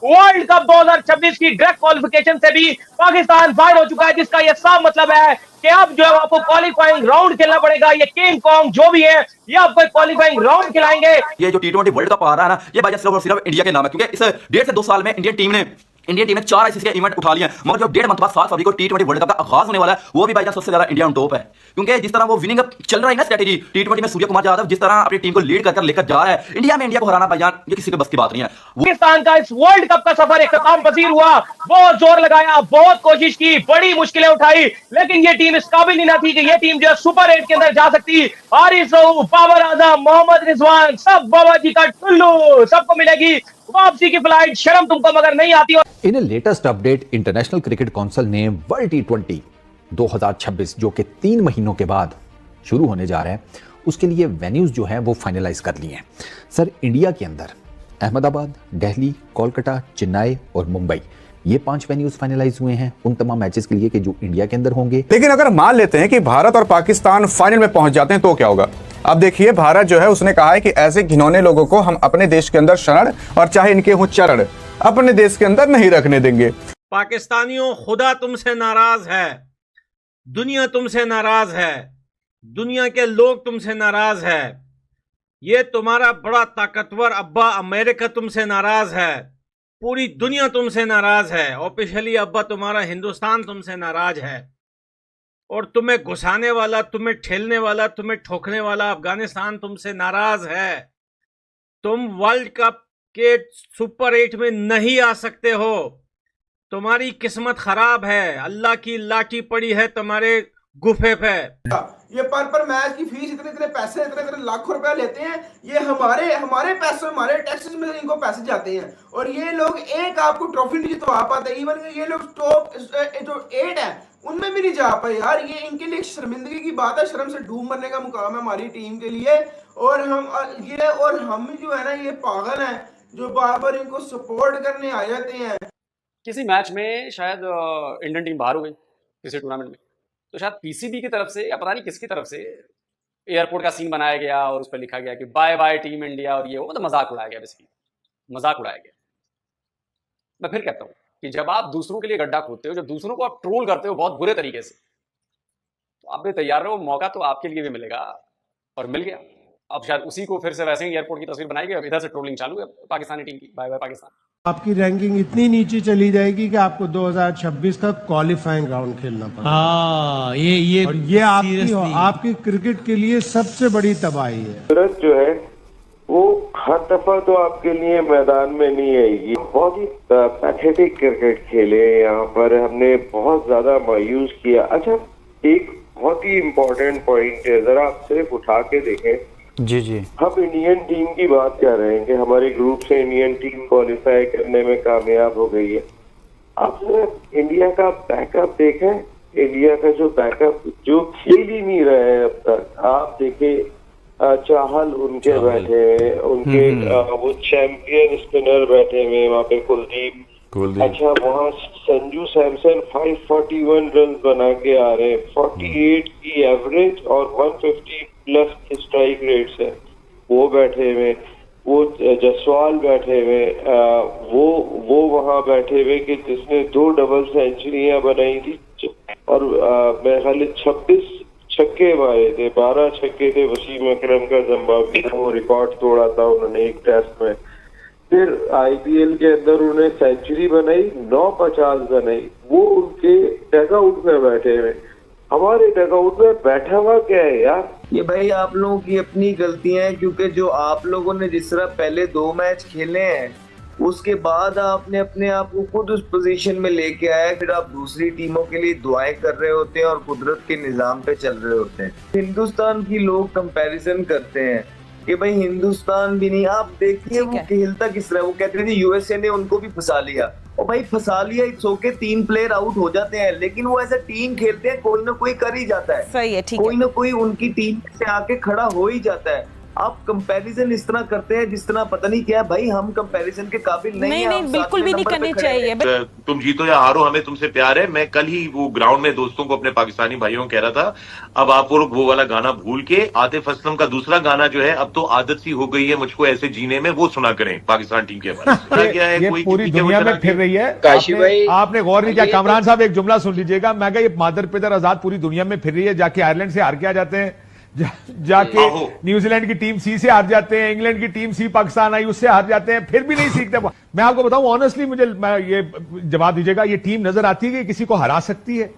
World cup 2026 की direct qualification से भी पाकिस्तान बाहर हो चुका है, जिसका यह साफ मतलब है कि अब जो है आपको क्वालिफाइंग राउंड खेलना पड़ेगा। ये किंग कॉन्ग जो भी है ये आपको क्वालिफाइंग राउंड खिलाएंगे। ये जो टी20 वर्ल्ड कप आ रहा है ना, ये भाई सिर्फ और सिर्फ इंडिया के नाम है, क्योंकि इस 1.5 से 2 साल में इंडियन टीम ने 4 आईसीसी के इवेंट उठा लिए हैं, मगर जो 1.5 मंथ बाद 7 फरवरी को टी20 वर्ल्ड कप का आगाज होने वाला है, वो भी भाई सबसे ज्यादा इंडिया ऑन टॉप है। क्योंकि जिस तरह वो विनिंग चल रहा है ना स्ट्रेटेजी टी20 में, सूर्य कुमार यादव जिस तरह अपनी टीम को लीड कर लेकर जा रहा है, इंडिया में इंडिया को हराना भाईजान ये किसी के बस की बात नहीं है। पाकिस्तान का इस वर्ल्ड कप का सफर इख्तिताम पसीर हुआ, बहुत जोर लगाया, बहुत कोशिश की, बड़ी मुश्किलें उठाई, लेकिन ये टीम इस काबिल ही ना थी कि ये टीम जो है सुपर 8 के अंदर जा सकती। हारिस रऊफ, बाबर आजम, मोहम्मद रिजवान, सब बाबा जी का टुल्लू, सबको मिलेगी वापसी की फ्लाइट। शर्म तुमको मगर नहीं आती। In a latest update, international cricket council ने वर्ल्ड टी20 2026 जो कि 3 महीनों के बाद शुरू होने जा रहे हैं, उसके लिए वेन्यूज जो हैं वो फाइनलाइज कर लिए हैं। सर, इंडिया के अंदर अहमदाबाद, दिल्ली, कोलकाता, चेन्नई और मुंबई, ये 5 वेन्यूज फाइनलाइज हुए हैं उन तमाम मैचेस के लिए कि जो इंडिया के अंदर होंगे। लेकिन अगर मान लेते हैं कि भारत और पाकिस्तान फाइनल में पहुंच जाते हैं तो क्या होगा? अब देखिए, भारत जो है उसने कहा है कि ऐसे घिनौने लोगों को हम अपने देश के अंदर शरण, और चाहे इनके हो चरण, अपने देश के अंदर नहीं रखने देंगे। पाकिस्तानियों, खुदा तुमसे नाराज है, दुनिया तुमसे नाराज है, दुनिया के लोग तुमसे नाराज है, ये तुम्हारा बड़ा ताकतवर अब्बा अमेरिका तुमसे नाराज है, पूरी दुनिया तुमसे नाराज है, ऑफिशियली अब्बा तुम्हारा हिंदुस्तान तुमसे नाराज है, और तुम्हें घुसाने वाला, तुम्हें ठेलने वाला, तुम्हें ठोकने वाला अफगानिस्तान तुमसे नाराज है। तुम वर्ल्ड कप के सुपर 8 में नहीं आ सकते हो, तुम्हारी किस्मत खराब है, अल्लाह की लाठी पड़ी है तुम्हारे गुफे पे। ये पर मैच की फीस इतने पैसे, इतने लाखों रुपए लेते हैं। ये हमारे पैसे, हमारे टैक्सेस में इनको पैसे जाते हैं, और ये लोग एक आपको ट्रॉफी नहीं जितवा पाते। इवन ये लोग टॉप जो 8 है उनमें भी नहीं जा पाए यार। ये इनके लिए शर्मिंदगी की बात है, शर्म से डूब मरने का मुकाम है हमारी टीम के लिए। और हम जो है ना, ये पागल हैं जो बार बार इनको सपोर्ट करने आ जाते हैं। किसी मैच में शायद इंडियन टीम बाहर हो गई किसी टूर्नामेंट में, तो शायद पीसीबी की तरफ से या पता नहीं किसकी तरफ से एयरपोर्ट का सीन बनाया गया और उस पर लिखा गया कि बाय बाय टीम इंडिया, और ये वो मतलब मजाक उड़ाया गया, बेसिकली मजाक उड़ाया गया। मैं फिर कहता हूँ कि जब आप दूसरों के लिए गड्ढा खोदते हो, जब दूसरों को आप ट्रोल करते हो बहुत बुरे तरीके से, तो आप भी तैयार रहो, मौका तो आपके लिए भी मिलेगा, और मिल गया। अब शायद उसी को फिर से वैसे ही एयरपोर्ट की तस्वीर बनाई गई, अब इधर से ट्रोलिंग चालू है पाकिस्तानी टीम की, बाय बाय पाकिस्तान। आपकी रैंकिंग इतनी नीचे चली जाएगी कि आपको 2026 का क्वालिफाइंग राउंड खेलना पड़ेगा। हाँ, ये आपकी क्रिकेट के लिए सबसे बड़ी तबाही है। सूरत जो है वो हर दफा तो आपके लिए मैदान में नहीं आएगी। बहुत ही पैथेटिक क्रिकेट खेले यहाँ पर, हमने बहुत ज्यादा मायूस किया। अच्छा, एक बहुत ही इम्पोर्टेंट पॉइंट है, जरा आप सिर्फ उठा के देखें। जी जी, हम इंडियन टीम की बात कर रहे हैं कि हमारे ग्रुप से इंडियन टीम क्वालिफाई करने में कामयाब हो गई है। आप सिर्फ इंडिया का बैकअप देखें, इंडिया का जो बैकअप जो खेल ही नहीं रहे हैं अब तक। आप देखें, चाहल उनके बैठे हुए, उनके वो चैंपियन स्पिनर बैठे हुए वहाँ पे, कुलदीप। अच्छा, वहाँ संजू सैमसन 541 रन बना के आ रहे हैं, 48 की एवरेज और 150 प्लस स्ट्राइक रेट है, वो बैठे हुए। वो जसवाल बैठे हुए, वो वहाँ बैठे हुए कि जिसने 2 डबल सेंचुरियां बनाई थी, और मेरे ख्याल 26 छक्के मारे थे, 12 छक्के थे वसीम अकरम का, जिम्बाब्वे का वो रिकॉर्ड तोड़ा था उन्होंने एक टेस्ट में। फिर आईपीएल के अंदर उन्हें सेंचुरी बनाई, 950 बनाई, वो उनके डगआउट में बैठे हुए। हमारे डगआउट में बैठा हुआ क्या है यार? ये भाई आप लोगों की अपनी गलतियां हैं, क्योंकि जो आप लोगों ने जिस तरह पहले 2 मैच खेले हैं, उसके बाद आपने अपने आप को खुद उस पोजीशन में लेके आया, फिर आप दूसरी टीमों के लिए दुआएं कर रहे होते हैं और कुदरत के निजाम पे चल रहे होते हैं। हिंदुस्तान की लोग कंपैरिजन करते हैं कि भाई हिंदुस्तान भी नहीं, आप देखिए वो खेलता किस तरह। वो कहते थे यूएसए ने उनको भी फंसा लिया, और भाई फंसा लिया, इट्स ओके, 3 प्लेयर आउट हो जाते हैं, लेकिन वो ऐसा टीम खेलते हैं, कोई ना कोई कर ही जाता है। सही है, ठीक कोई ना कोई उनकी टीम से आके खड़ा हो ही जाता है। आप कंपैरिजन इस तरह करते हैं जिस तरह पता नहीं क्या है भाई, हम कंपैरिजन के काबिल नहीं है। नहीं बिल्कुल भी नहीं करनी चाहिए। तुम जीतो या हारो हमें तुमसे प्यार है। मैं कल ही वो ग्राउंड में दोस्तों को, अपने पाकिस्तानी भाइयों को कह रहा था, अब आप लोग वो वाला गाना भूल के आतिफ असलम का दूसरा गाना जो है अब तो आदत सी हो गई है मुझको ऐसे जीने में, वो सुना करें पाकिस्तान टीम के बारे में। ये पूरी दुनिया में फिर रही है। आपने गौर नहीं किया? कामरान साहब एक जुमला सुन लीजिएगा, मैं कहा ये मादर पिदर आजाद पूरी दुनिया में फिर रही है। जाके आयरलैंड से हार के आ जाते हैं, जाके न्यूजीलैंड की टीम सी से हार जाते हैं, इंग्लैंड की टीम सी पाकिस्तान आई उससे हार जाते हैं, फिर भी नहीं सीखते। मैं आपको बताऊं ऑनेस्टली, मुझे ये जवाब दीजिएगा, ये टीम नजर आती है कि किसी को हरा सकती है,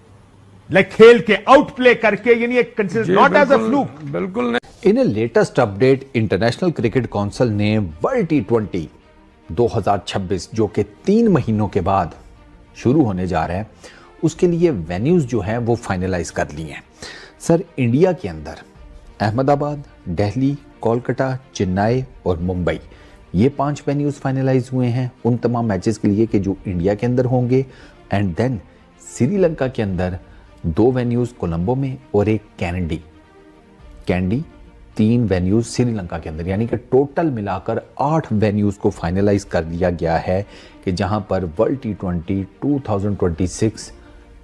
लाइक खेल के आउट प्ले करके, यानी एक नॉट एज अ फ्लूक। बिल्कुल नहीं। In a latest update, international cricket council ने वर्ल्ड T20 2026 जो कि 3 महीनों के बाद शुरू होने जा रहा है, उसके लिए वेन्यूज जो है वो फाइनलाइज कर लिए हैं। सर, इंडिया के अंदर अहमदाबाद, दिल्ली, कोलकाता, चेन्नई और मुंबई, ये 5 वेन्यूज फाइनलाइज हुए हैं उन तमाम मैचेस के लिए कि जो इंडिया के अंदर होंगे। एंड देन श्रीलंका के अंदर 2 वेन्यूज कोलंबो में और एक कैंडी 3 वेन्यूज श्रीलंका के अंदर, यानी कि टोटल मिलाकर 8 वेन्यूज को फाइनलाइज कर दिया गया है कि जहां पर वर्ल्ड T20 2026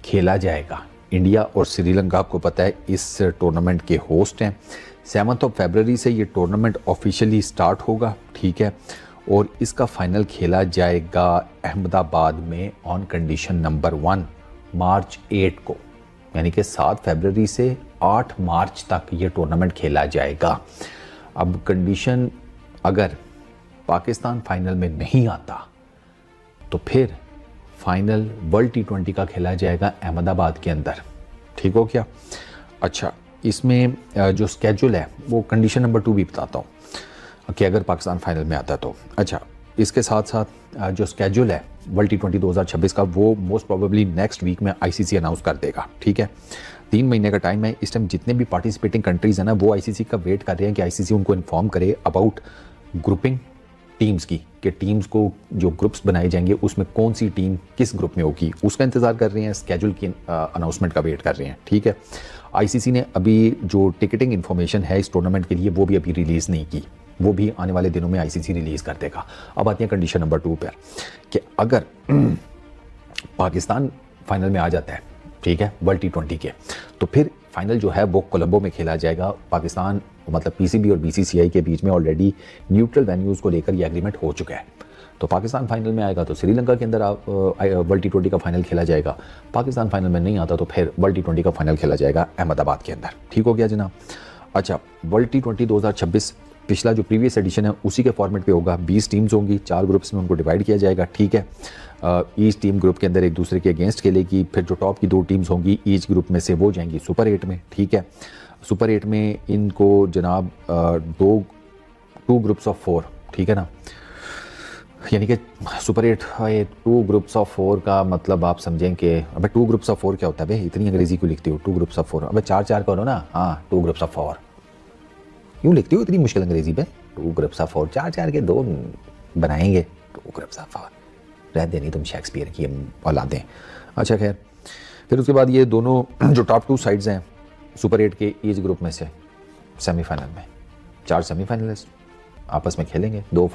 खेला जाएगा। इंडिया और श्रीलंका, आपको पता है, इस टूर्नामेंट के होस्ट हैं। 7 फरवरी से ये टूर्नामेंट ऑफिशियली स्टार्ट होगा, ठीक है, और इसका फाइनल खेला जाएगा अहमदाबाद में ऑन कंडीशन नंबर 1 मार्च 8 को, यानी कि 7 फरवरी से 8 मार्च तक ये टूर्नामेंट खेला जाएगा। अब कंडीशन, अगर पाकिस्तान फाइनल में नहीं आता तो फिर फाइनल वर्ल्ड T20 का खेला जाएगा अहमदाबाद के अंदर। ठीक हो क्या? अच्छा, इसमें जो स्केड्यूल है वो कंडीशन नंबर 2 भी बताता हूँ कि अगर पाकिस्तान फाइनल में आता तो। अच्छा, इसके साथ साथ जो स्केड्यूल है वर्ल्ड T20 2026 का, वो मोस्ट प्रोबेबली नेक्स्ट वीक में ICC अनाउंस कर देगा। ठीक है, 3 महीने का टाइम है। इस टाइम जितने भी पार्टिसिपेटिंग कंट्रीज़ हैं ना, वो ICC का वेट कर रहे हैं कि ICC उनको इन्फॉर्म करे अबाउट ग्रुपिंग टीम्स की, कि टीम्स को जो ग्रुप्स बनाए जाएंगे उसमें कौन सी टीम किस ग्रुप में होगी, उसका इंतज़ार कर रहे हैं। स्केड्यूल की अनाउंसमेंट का वेट कर रहे हैं। ठीक है, ICC ने अभी जो टिकटिंग इन्फॉर्मेशन है इस टूर्नामेंट के लिए वो भी अभी रिलीज़ नहीं की, वो भी आने वाले दिनों में ICC रिलीज़ कर देगा। अब आती है कंडीशन नंबर 2 पर, कि अगर पाकिस्तान फाइनल में आ जाता है, ठीक है, वर्ल्ड T20 के, तो फिर फाइनल जो है वो कोलंबो में खेला जाएगा। पाकिस्तान मतलब PCB और BCCI के बीच में ऑलरेडी न्यूट्रल वेन्यूज़ को लेकर ये एग्रीमेंट हो चुका है। तो पाकिस्तान फाइनल में आएगा तो श्रीलंका के अंदर वर्ल्ड T20 का फाइनल खेला जाएगा। पाकिस्तान फाइनल में नहीं आता तो फिर वर्ल्ड T20 का फाइनल खेला जाएगा अहमदाबाद के अंदर। ठीक हो गया जनाब? अच्छा, वर्ल्ड T20 2026 पिछला जो प्रीवियस एडिशन है उसी के फॉर्मेट पे होगा। 20 टीम्स होंगी, 4 ग्रुप्स में उनको डिवाइड किया जाएगा। ठीक है, ईच टीम ग्रुप के अंदर एक दूसरे के अगेंस्ट खेलेगी। फिर जो टॉप की 2 टीम्स होंगी ईच ग्रुप में से वो जाएंगी सुपर 8 में। ठीक है, सुपर 8 में इनको जनाब 2 ग्रुप्स ऑफ 4, ठीक है ना, यानी कि सुपर 8 2 ग्रुप्स ऑफ 4 का मतलब आप समझें कि अबे 2 ग्रुप्स ऑफ 4 क्या होता है भाई, इतनी अंग्रेजी क्यों लिखती हो? 2 ग्रुप्स ऑफ 4, अबे 4-4 करो ना। हाँ, 2 ग्रुप्स ऑफ 4 क्यों लिखती हो इतनी मुश्किल अंग्रेजी पे? 2 ग्रुप्स ऑफ 4, 4-4 के 2 बनाएंगे, 2 ग्रुप्स ऑफ 4। रह देनी तुम शेक्सपियर की औलादें। अच्छा, खैर, फिर उसके बाद ये दोनों जो टॉप 2 साइड्स हैं सुपर 8 के ईच ग्रुप में से सेमीफाइनल में 4 सेमीफाइनलिस्ट आपस में खेलेंगे। 2